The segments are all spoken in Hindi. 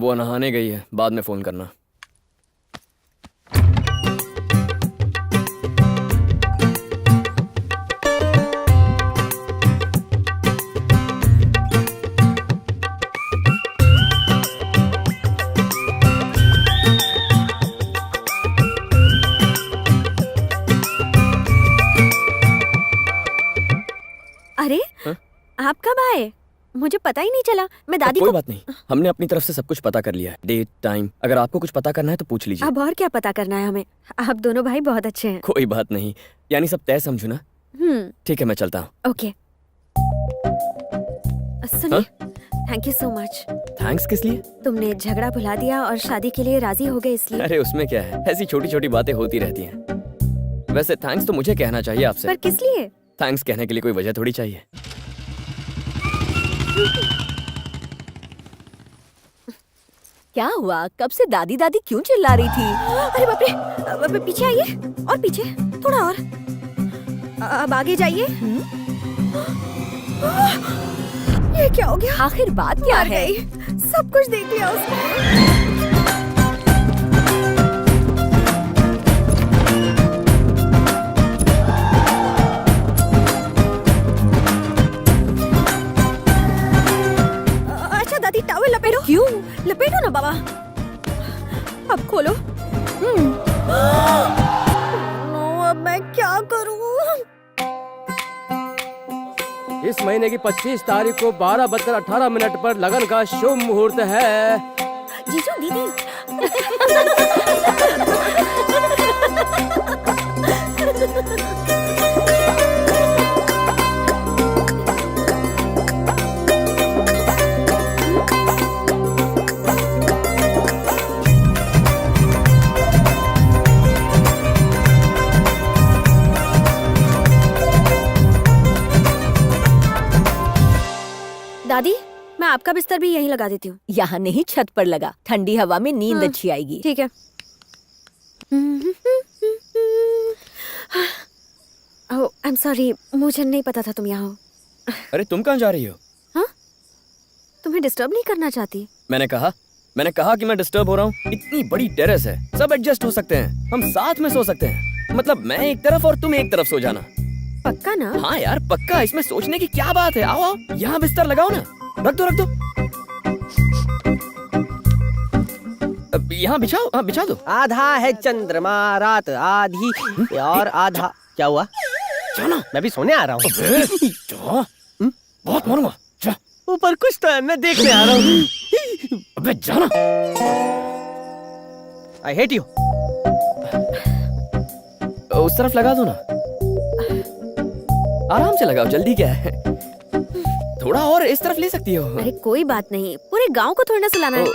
वो नहाने गई है, बाद में फोन करना। अरे हा? आप कब आए? मुझे पता ही नहीं चला। मैं दादी कोई को। बात नहीं, हमने अपनी तरफ से सब कुछ पता कर लिया है, डेट टाइम। अगर आपको कुछ पता करना है तो पूछ लीजिए। अब और क्या पता करना है हमें? आप दोनों भाई बहुत अच्छे हैं। कोई बात नहीं, यानी सब तय समझू ना। ठीक है, मैं चलता हूँ। ओके। सुनिए, thank you so much. Thanks किस लिए? तुमने झगड़ा भुला दिया और शादी के लिए राजी हो गए इसलिए। अरे उसमें क्या है, ऐसी छोटी छोटी बातें होती रहती हैं। वैसे थैंक्स तो मुझे कहना चाहिए आपसे। पर किस लिए? थैंक्स कहने के लिए कोई वजह थोड़ी चाहिए। क्या हुआ? कब से दादी दादी क्यों चिल्ला रही थी? अरे बाप रे, पीछे आइए और पीछे, थोड़ा और। अब आगे जाइए। ये क्या हो गया? आखिर बात क्या मर है? गई। सब कुछ देख लिया उसने। अच्छा दादी, टॉवल लपेटो। क्यों? लपेटो ना बाबा। अब खोलो। अब मैं क्या करूं? इस महीने की 25 तारीख को 12:18 पर लगन का शुभ मुहूर्त है। जीजू दीदी। दादी, मैं आपका बिस्तर भी यहीं लगा देती हूँ। यहाँ नहीं, छत पर लगा। ठंडी हवा में नींद अच्छी आएगी। ठीक है। ओह, आई एम सॉरी, मुझे नहीं पता था तुम यहाँ हो। अरे तुम कहाँ जा रही हो? हाँ? तुम्हें डिस्टर्ब नहीं करना चाहती। मैंने कहा कि मैं डिस्टर्ब हो रहा हूँ। इतनी बड़ी टेरेस है, सब एडजस्ट हो सकते हैं। हम साथ में सो सकते हैं। मतलब मैं एक तरफ और तुम एक तरफ सो जाना। पक्का ना? हाँ यार पक्का, इसमें सोचने की क्या बात है। आओ आओ, यहाँ बिस्तर लगाओ ना। रख दो। अब यहाँ बिछाओ, हाँ बिछा दो। आधा है चंद्रमा रात आधी और आधा। क्या हुआ? जाना। मैं भी सोने आ रहा हूँ। जा, बहुत मारूंगा। जा। ऊपर कुछ तो है, मैं देखने आ रहा हूँ। अबे जाना। I hate you. उस तरफ लगा दो ना। आराम से लगाओ, जल्दी क्या है। थोड़ा और इस तरफ ले सकती हो। अरे कोई बात नहीं, पूरे गांव को थोड़ी ना सुलाना है।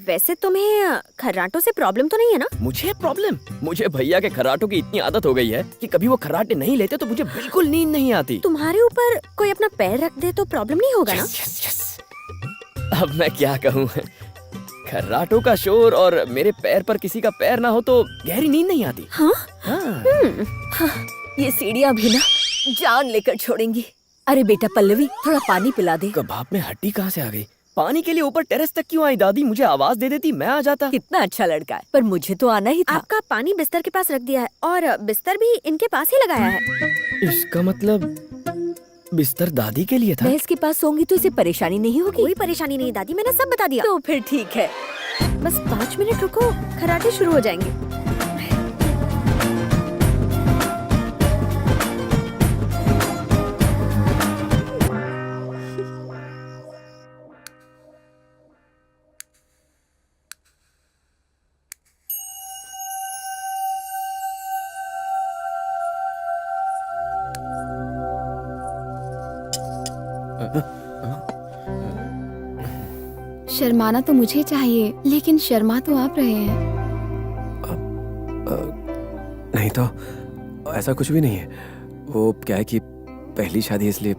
वैसे तुम्हें खर्राटों से प्रॉब्लम तो नहीं है ना? मुझे प्रॉब्लम? मुझे भैया के खर्राटों की इतनी आदत हो गई है कि कभी वो खर्राटे नहीं लेते तो मुझे बिल्कुल नींद नहीं आती। तुम्हारे ऊपर कोई अपना पैर रख दे तो प्रॉब्लम नहीं होगा ना? यस। अब मैं क्या कहूँ, खर्राटों का शोर और मेरे पैर पर किसी का पैर ना हो तो गहरी नींद नहीं आती। हाँ? ये सीढ़ियाँ भी ना जान लेकर छोड़ेंगी। अरे बेटा पल्लवी, थोड़ा पानी पिला दे। कबाब में हड्डी कहाँ से आ गई? पानी के लिए ऊपर टेरेस तक क्यों आई? दादी मुझे आवाज दे देती, मैं आ जाता। कितना अच्छा लड़का है, पर मुझे तो आना ही था। आपका पानी बिस्तर के पास रख दिया है और बिस्तर भी इनके पास ही लगाया है। इसका मतलब बिस्तर दादी के लिए था। मैं इसके पास सोऊंगी तो इसे परेशानी नहीं होगी। कोई परेशानी नहीं दादी, मैंने सब बता दिया। तो फिर ठीक है। बस 5 मिनट रुको, खर्राटे शुरू हो जाएंगे। शर्माना तो मुझे चाहिए, लेकिन शर्मा तो आप रहे हैं। नहीं तो ऐसा कुछ भी नहीं है। वो क्या है कि पहली शादी इसलिए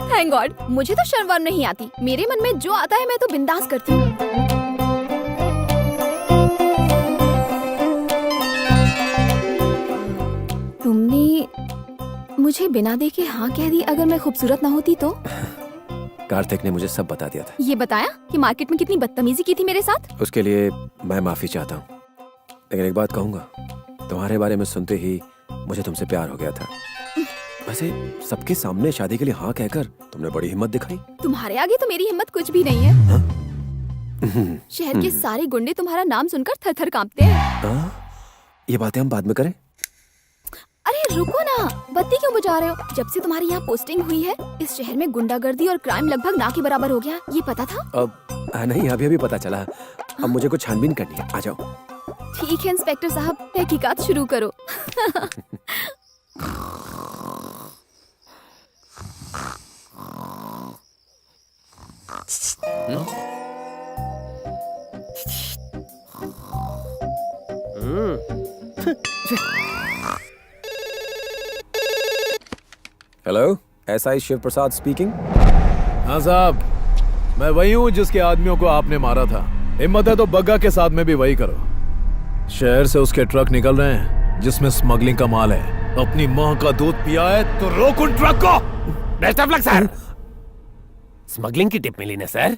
थैंक गॉड, मुझे तो शर्म वर्म नहीं आती। मेरे मन में जो आता है मैं तो बिंदास करती हूँ। तुमने मुझे बिना देखे हाँ कह दी। अगर मैं खूबसूरत ना होती तो? कार्तिक ने मुझे सब बता दिया था। ये बताया कि मार्केट में कितनी बदतमीजी की थी मेरे साथ? उसके लिए मैं माफी चाहता हूँ, लेकिन एक बात कहूंगा, तुम्हारे बारे में सुनते ही मुझे तुमसे प्यार हो गया था। वैसे सबके सामने शादी के लिए हाँ कहकर तुमने बड़ी हिम्मत दिखाई। तुम्हारे आगे तो मेरी हिम्मत कुछ भी नहीं है। हाँ? शहर के सारे गुंडे तुम्हारा नाम सुनकर थर थर कांपते हैं। हाँ? ये बातें हम बाद में करें। अरे रुको ना, बत्ती क्यों बुझा रहे हो? जब से तुम्हारी यहाँ पोस्टिंग हुई है, इस शहर में गुंडागर्दी और क्राइम लगभग ना के बराबर हो गया। ये पता था? अब नहीं, अभी पता चला। अब मुझे कुछ छानबीन करनी है, आ जाओ। ठीक है इंस्पेक्टर साहब, तहकीकात शुरू करो। हेलो, एसआई शिव प्रसाद स्पीकिंग। हाँ साहब, मैं वही हूँ जिसके आदमियों को आपने मारा था। हिम्मत है तो बग्गा के साथ में भी वही करो। शहर से उसके ट्रक निकल रहे हैं जिसमें स्मगलिंग का माल है। अपनी माँ का दूध पिया है तो रोक उन ट्रक को। Best of luck sir. Smuggling की टिप मिली ना सर?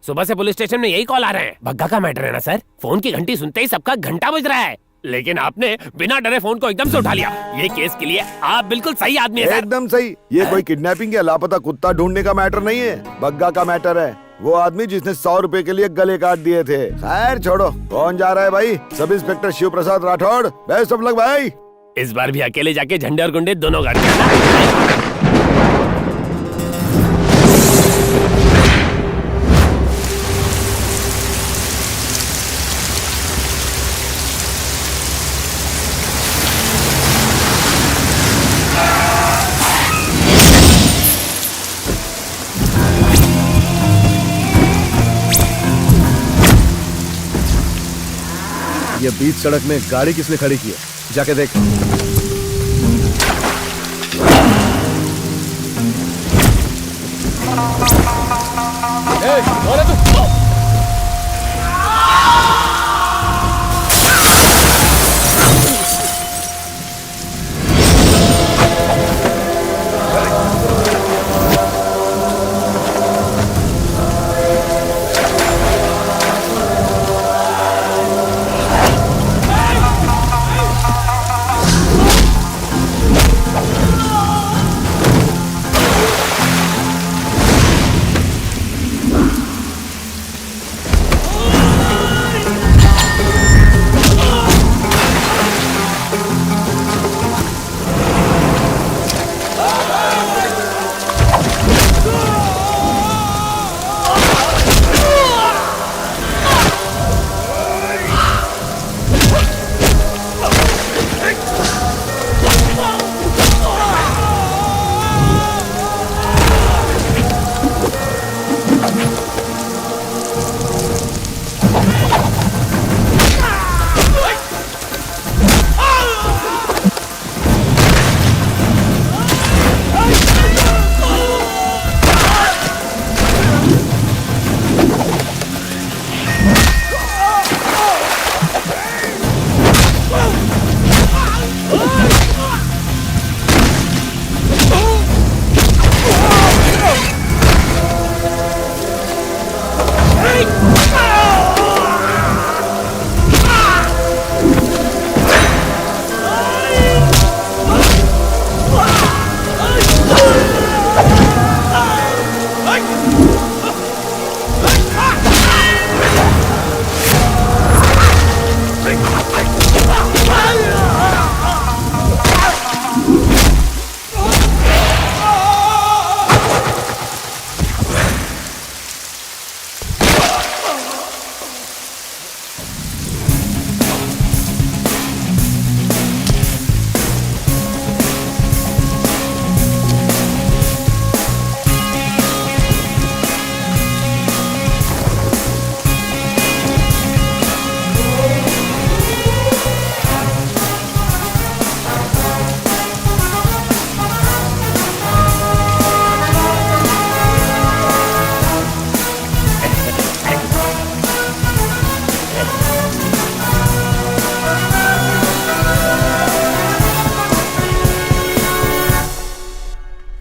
सुबह से पुलिस स्टेशन में यही कॉल आ रहे हैं। बग्गा का मैटर है ना सर? फोन की घंटी सुनते ही सबका घंटा बज रहा है, लेकिन आपने बिना डरे फोन को एकदम से उठा लिया। ये केस के लिए आप बिल्कुल सही आदमी हैं सर। एकदम सही। ये कोई किडनैपिंग या लापता कुत्ता ढूंढने का मैटर नहीं है, बग्गा का मैटर है। वो आदमी जिसने 100 रुपए के लिए गले काट दिए थे। खैर छोड़ो, कौन जा रहा है भाई? Sub inspector Shiv Prasad Rathore. Best of luck भाई। इस बार भी अकेले जाके झंडे और गुंडे दोनों गाड़ के ये बीच सड़क में गाड़ी किसने खड़ी की है? जाके देख।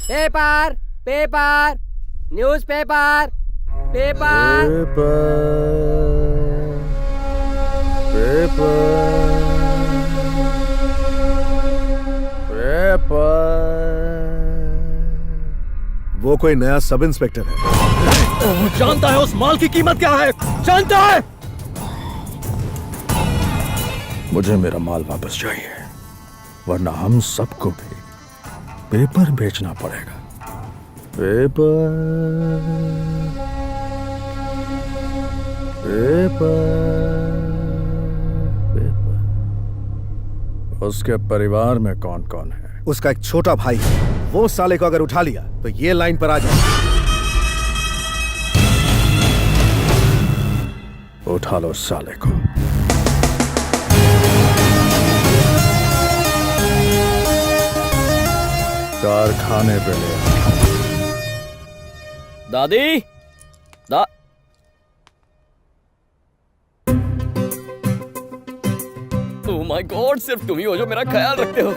Paper paper newspaper, paper. वो कोई नया सब इंस्पेक्टर है। जानता है उस माल की कीमत क्या है? जानता है? मुझे मेरा माल वापस चाहिए, वरना हम सबको भी पेपर बेचना पड़ेगा। Paper, paper, paper. उसके परिवार में कौन कौन है? उसका एक छोटा भाई है। वो साले को अगर उठा लिया तो ये लाइन पर आ जाए। उठा लो साले को। कारखाने पे ले आओ। दादी, ओह माय गॉड, सिर्फ तुम ही हो जो मेरा ख्याल रखते हो।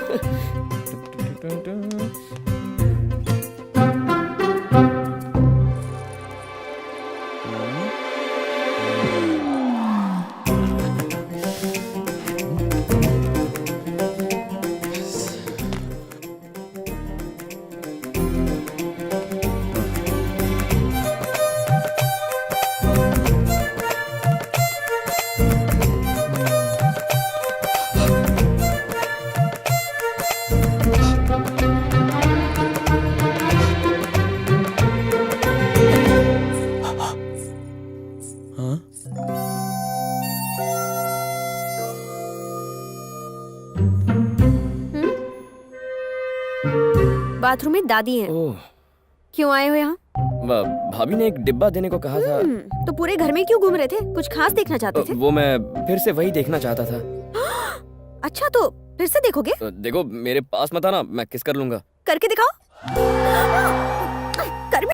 बाथरूम में दादी हैं। ओह, क्यों आए हो यहाँ? भाभी ने एक डिब्बा देने को कहा था। तो पूरे घर में क्यों घूम रहे थे? कुछ खास देखना चाहते थे? वो मैं फिर से वही देखना चाहता था। अच्छा, तो फिर से देखोगे? देखो, मेरे पास मत आना, मैं किस कर लूंगा। करके दिखाओ।